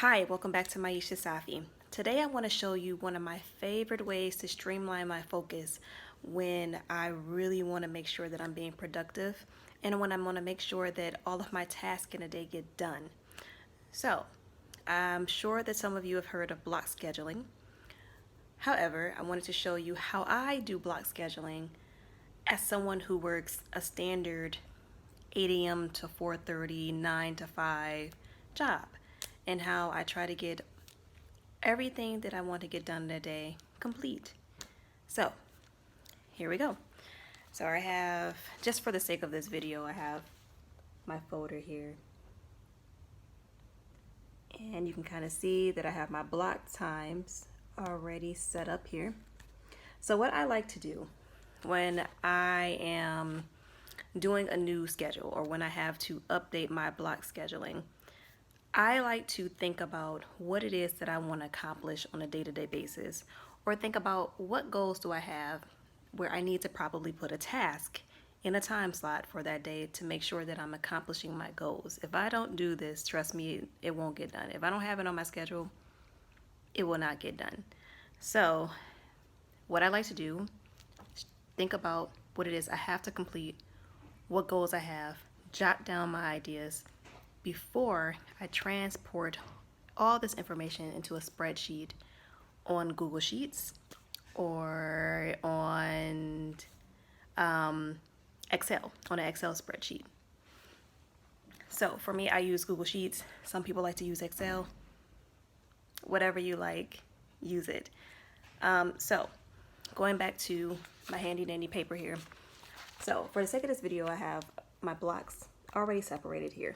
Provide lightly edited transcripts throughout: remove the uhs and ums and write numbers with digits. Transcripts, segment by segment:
Hi, welcome back to Maisha Safi. Today I want to show you one of my favorite ways to streamline my focus when I really want to make sure that I'm being productive and when I want to make sure that all of my tasks in a day get done. So, I'm sure that some of you have heard of block scheduling. However, I wanted to show you how I do block scheduling as someone who works a standard 8 a.m. to 4:30, 9 to 5 job, and how I try to get everything that I want to get done in a day complete. So here we go. So I have, just for the sake of this video, I have my folder here. And you can kind of see that I have my block times already set up here. So what I like to do when I am doing a new schedule or when I have to update my block scheduling, I like to think about what it is that I want to accomplish on a day-to-day basis, or think about what goals do I have where I need to probably put a task in a time slot for that day to make sure that I'm accomplishing my goals. If I don't do this, trust me, it won't get done. If I don't have it on my schedule, it will not get done. So what I like to do is think about what it is I have to complete, what goals I have, jot down my ideas before I transport all this information into a spreadsheet on Google Sheets or on Excel, on an Excel spreadsheet. So for me, I use Google Sheets. Some people like to use Excel. Whatever you like, use it. So going back to my handy dandy paper here. So for the sake of this video, I have my blocks already separated here.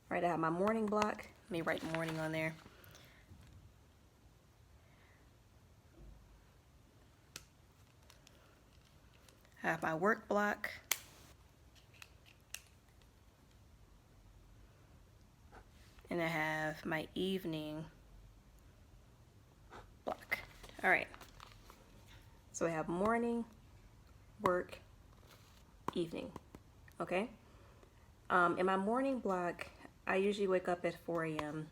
Right, I have my morning block. Let me write morning on there. I have my work block. And I have my evening block. All right. So I have morning, work, evening. Okay. In my morning block, I usually wake up at 4 a.m.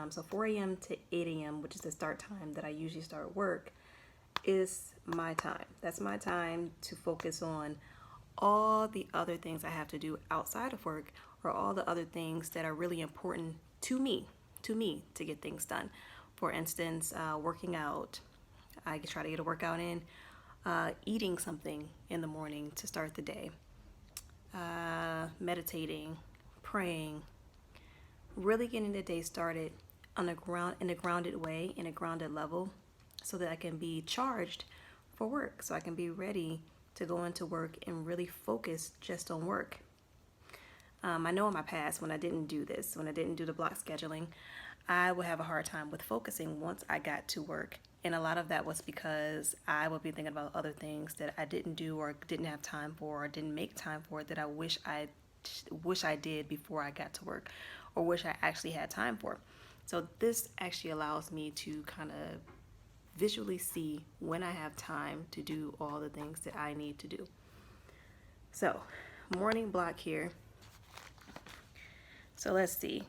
So 4 a.m. to 8 a.m., which is the start time that I usually start work, is my time. That's my time to focus on all the other things I have to do outside of work, or all the other things that are really important to me to get things done. For instance, working out. I try to get a workout in. Eating something in the morning to start the day. Meditating, praying, really getting the day started on in a grounded way, in a grounded level, so that I can be charged for work, so I can be ready to go into work and really focus just on work. I know in my past, when I didn't do this, when I didn't do the block scheduling, I would have a hard time with focusing once I got to work. And a lot of that was because I would be thinking about other things that I didn't do or didn't have time for or didn't make time for that I wish I did before I got to work, or wish I actually had time for. So this actually allows me to kind of visually see when I have time to do all the things that I need to do. So morning block here. So let's see.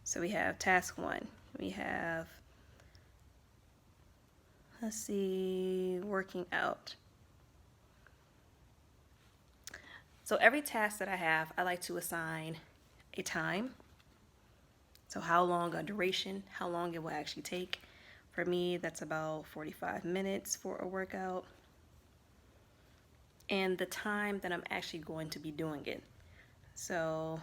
So we have task 1. We have, let's see, working out. So every task that I have, I like to assign a time. So how long a duration, how long it will actually take. For me, that's about 45 minutes for a workout. And the time that I'm actually going to be doing it. So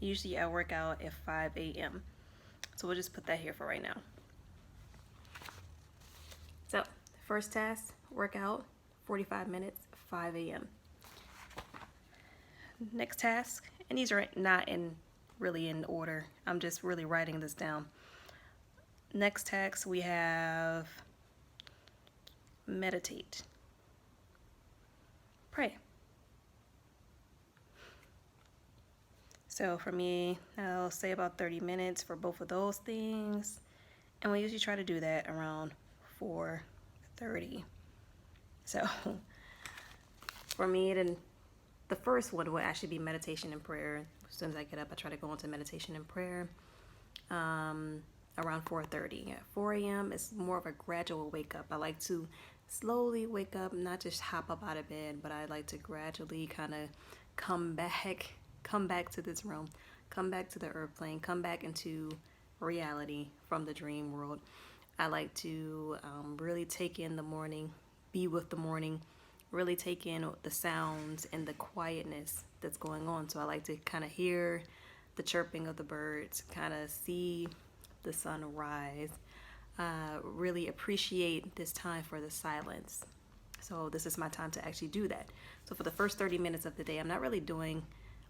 usually I work out at 5 a.m. So we'll just put that here for right now. So first task, workout, 45 minutes, 5 a.m. Next task, and these are not really in order. I'm just really writing this down. Next task, we have meditate, pray. So for me, I'll say about 30 minutes for both of those things. And we usually try to do that around 4:30. So for me, the first one will actually be meditation and prayer. As soon as I get up, I try to go into meditation and prayer around 4:30. At 4 a.m. it's more of a gradual wake up. I like to slowly wake up, not just hop up out of bed, but I like to gradually kind of come back to this room, come back to the earth plane, come back into reality from the dream world. I like to really take in the morning, be with the morning, really take in the sounds and the quietness that's going on. So I like to kind of hear the chirping of the birds, kind of see the sun rise, really appreciate this time for the silence. So this is my time to actually do that. So for the first 30 minutes of the day, I'm not really doing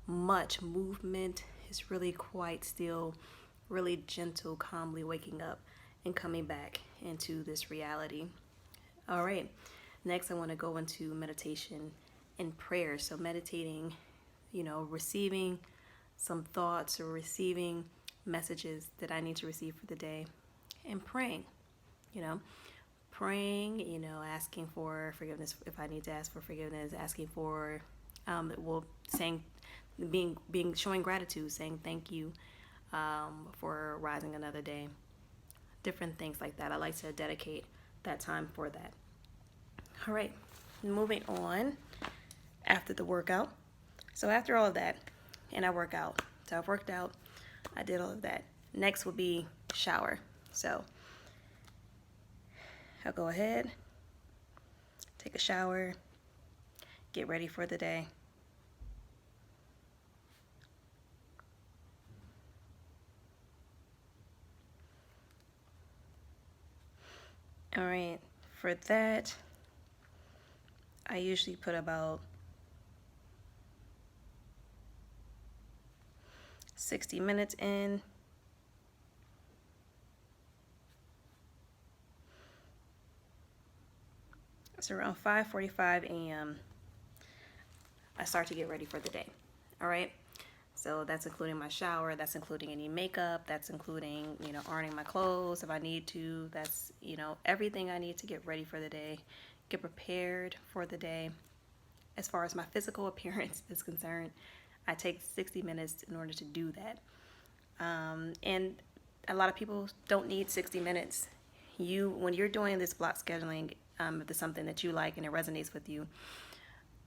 much movement. It's really quite still, really gentle, calmly waking up and coming back into this reality. All right, next I want to go into meditation and prayer. So meditating, receiving some thoughts or receiving messages that I need to receive for the day, and praying, asking for forgiveness if I need to ask for forgiveness, asking for, saying, showing gratitude, saying thank you for rising another day, different things like that. I like to dedicate that time for that. All right, moving on after the workout. So after all of that, and I work out. So I've worked out, I did all of that. Next will be shower. So I'll go ahead, take a shower, get ready for the day. All right, for that, I usually put about 60 minutes in. It's around 5:45 a.m. I start to get ready for the day. All right. So that's including my shower. That's including any makeup. That's including, ironing my clothes if I need to. That's, everything I need to get ready for the day, get prepared for the day. As far as my physical appearance is concerned, I take 60 minutes in order to do that. And a lot of people don't need 60 minutes. When you're doing this block scheduling, if it's something that you like and it resonates with you,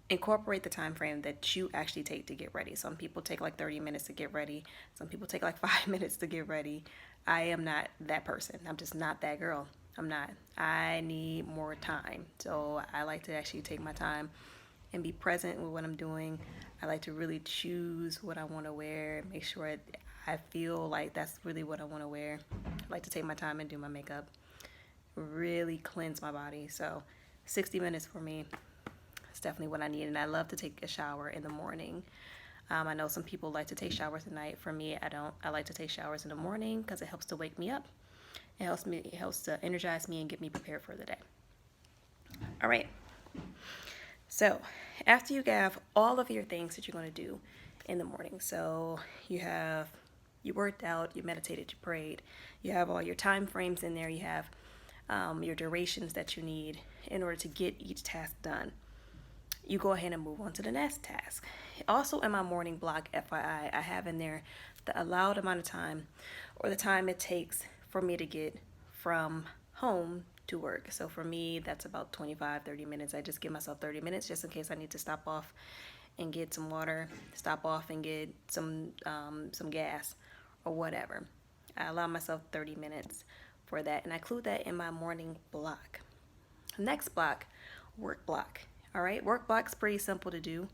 incorporate the time frame that you actually take to get ready. Some people take like 30 minutes to get ready. Some people take like 5 minutes to get ready. I am not that person. I'm just not that girl. I'm not. I need more time. So I like to actually take my time and be present with what I'm doing. I like to really choose what I want to wear, make sure I feel like that's really what I want to wear. I like to take my time and do my makeup, really cleanse my body. So 60 minutes for me, it's definitely what I need. And I love to take a shower in the morning. I know some people like to take showers at night. For me, I don't. I like to take showers in the morning because it helps to wake me up. It helps to energize me and get me prepared for the day. All right. So after you have all of your things that you're going to do in the morning, so you worked out, you meditated, you prayed, you have all your time frames in there, you have your durations that you need in order to get each task done. You go ahead and move on to the next task. Also in my morning block, FYI, I have in there the allowed amount of time or the time it takes for me to get from home to work. So for me, that's about 25-30 minutes. I just give myself 30 minutes just in case I need to stop off and get some water, stop off and get some gas or whatever. I allow myself 30 minutes for that, and I include that in my morning block. Next block, work block. All right, work block's pretty simple to do.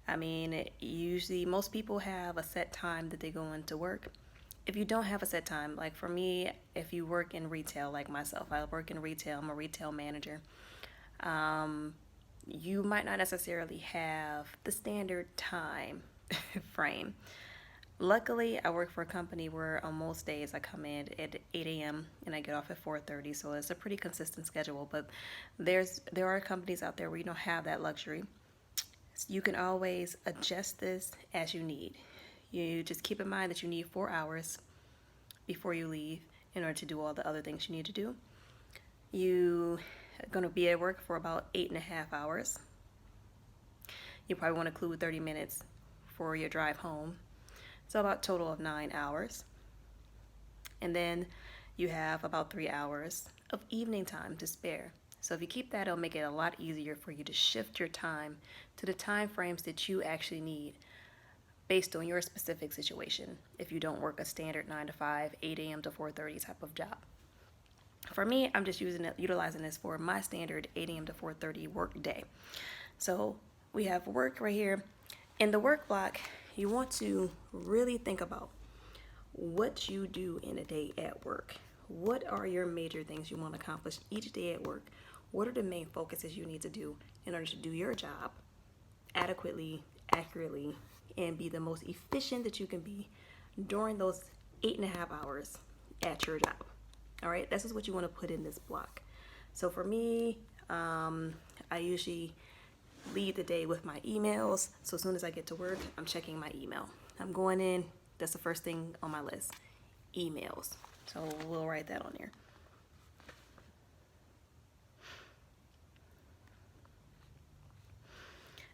I mean, usually most people have a set time that they go into work. If you don't have a set time, like for me, if you work in retail like myself, I work in retail, I'm a retail manager, you might not necessarily have the standard time frame. Luckily, I work for a company where on most days I come in at 8 a.m. and I get off at 4:30, so it's a pretty consistent schedule. But there are companies out there where you don't have that luxury. So you can always adjust this as you need. You just keep in mind that you need 4 hours before you leave in order to do all the other things you need to do. You are going to be at work for about 8.5 hours. You probably want to include 30 minutes for your drive home. So about a total of 9 hours. And then you have about 3 hours of evening time to spare. So if you keep that, it'll make it a lot easier for you to shift your time to the time frames that you actually need based on your specific situation if you don't work a standard 9 to 5, 8 a.m. to 4:30 type of job. For me, I'm just utilizing this for my standard 8 a.m. to 4:30 work day. So we have work right here. In the work block, you want to really think about what you do in a day at work. What are your major things you want to accomplish each day at work? What are the main focuses you need to do in order to do your job adequately, accurately, and be the most efficient that you can be during those 8.5 hours at your job? All right, this is what you want to put in this block. So for me, I usually lead the day with my emails. So as soon as I get to work, I'm checking my email. I'm going in, that's the first thing on my list, emails. So we'll write that on there.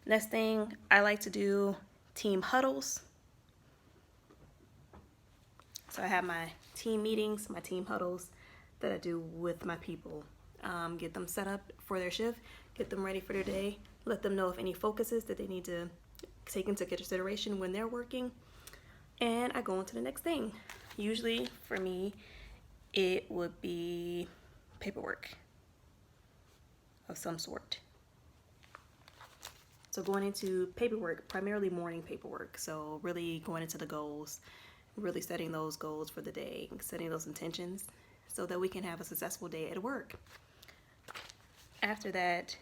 Next thing I like to do, team huddles. So I have my team meetings, my team huddles that I do with my people. Get them set up for their shift, get them ready for their day, let them know if any focuses that they need to take into consideration when they're working, and I go on to the next thing. Usually for me, it would be paperwork of some sort. So going into paperwork, primarily morning paperwork. So really going into the goals, really setting those goals for the day, setting those intentions so that we can have a successful day at work. After that,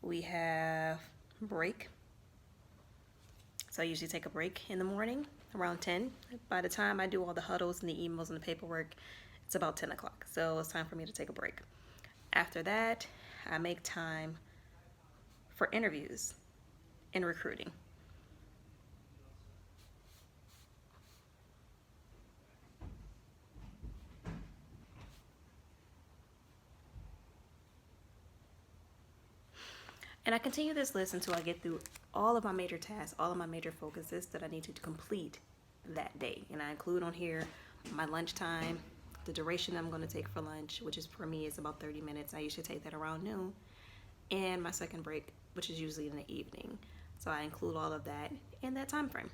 we have break. So I usually take a break in the morning around 10. By the time I do all the huddles and the emails and the paperwork, it's about 10 o'clock. So it's time for me to take a break. After that, I make time for interviews and recruiting. And I continue this list until I get through all of my major tasks, all of my major focuses that I need to complete that day. And I include on here my lunchtime, the duration I'm going to take for lunch, which is for me is about 30 minutes. I usually take that around noon. And my second break, which is usually in the evening. So I include all of that in that time frame.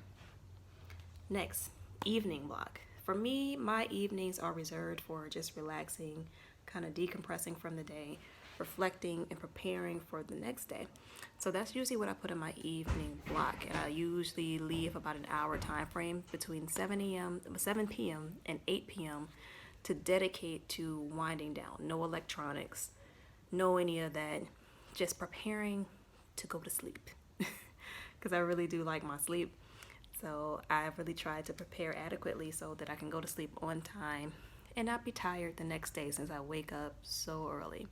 Next, evening block. For me, my evenings are reserved for just relaxing, kind of decompressing from the day, reflecting and preparing for the next day. So that's usually what I put in my evening block, and I usually leave about an hour time frame between 7 p.m. and 8 p.m. to dedicate to winding down. No electronics, no any of that, just preparing to go to sleep because I really do like my sleep. So I really try to prepare adequately so that I can go to sleep on time and not be tired the next day since I wake up so early.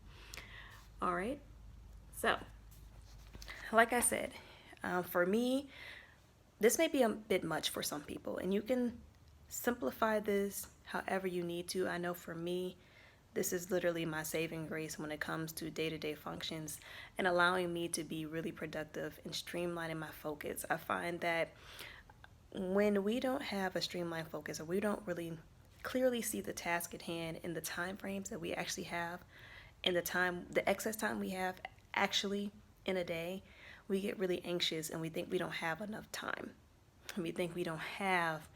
All right, so like I said, for me, this may be a bit much for some people, and you can simplify this however you need to. I know for me, this is literally my saving grace when it comes to day-to-day functions and allowing me to be really productive and streamlining my focus. I find that when we don't have a streamlined focus, or we don't really clearly see the task at hand in the time frames that we actually have, and the excess time we have actually in a day, we get really anxious and we think we don't have enough time. We think we don't have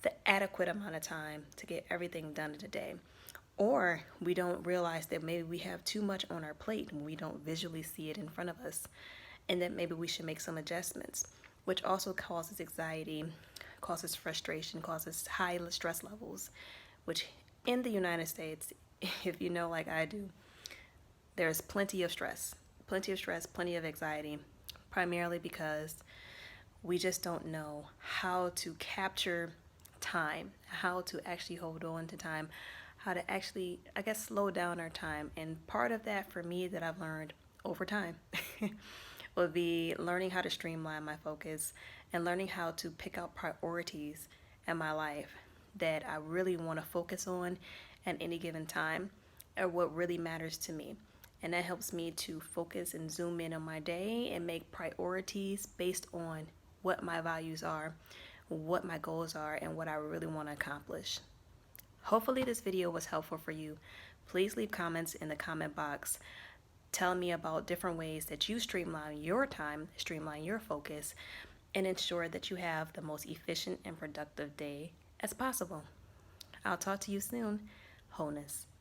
the adequate amount of time to get everything done in a day. Or we don't realize that maybe we have too much on our plate and we don't visually see it in front of us, and that maybe we should make some adjustments, which also causes anxiety, causes frustration, causes high stress levels, which in the United States, if you know like I do, there's plenty of stress, plenty of anxiety, primarily because we just don't know how to capture time, how to actually hold on to time, how to actually, I guess, slow down our time. And part of that for me that I've learned over time would be learning how to streamline my focus and learning how to pick out priorities in my life that I really want to focus on at any given time, or what really matters to me. And that helps me to focus and zoom in on my day and make priorities based on what my values are, what my goals are, and what I really want to accomplish. Hopefully this video was helpful for you. Please leave comments in the comment box. Tell me about different ways that you streamline your time, streamline your focus, and ensure that you have the most efficient and productive day as possible. I'll talk to you soon. Wholeness.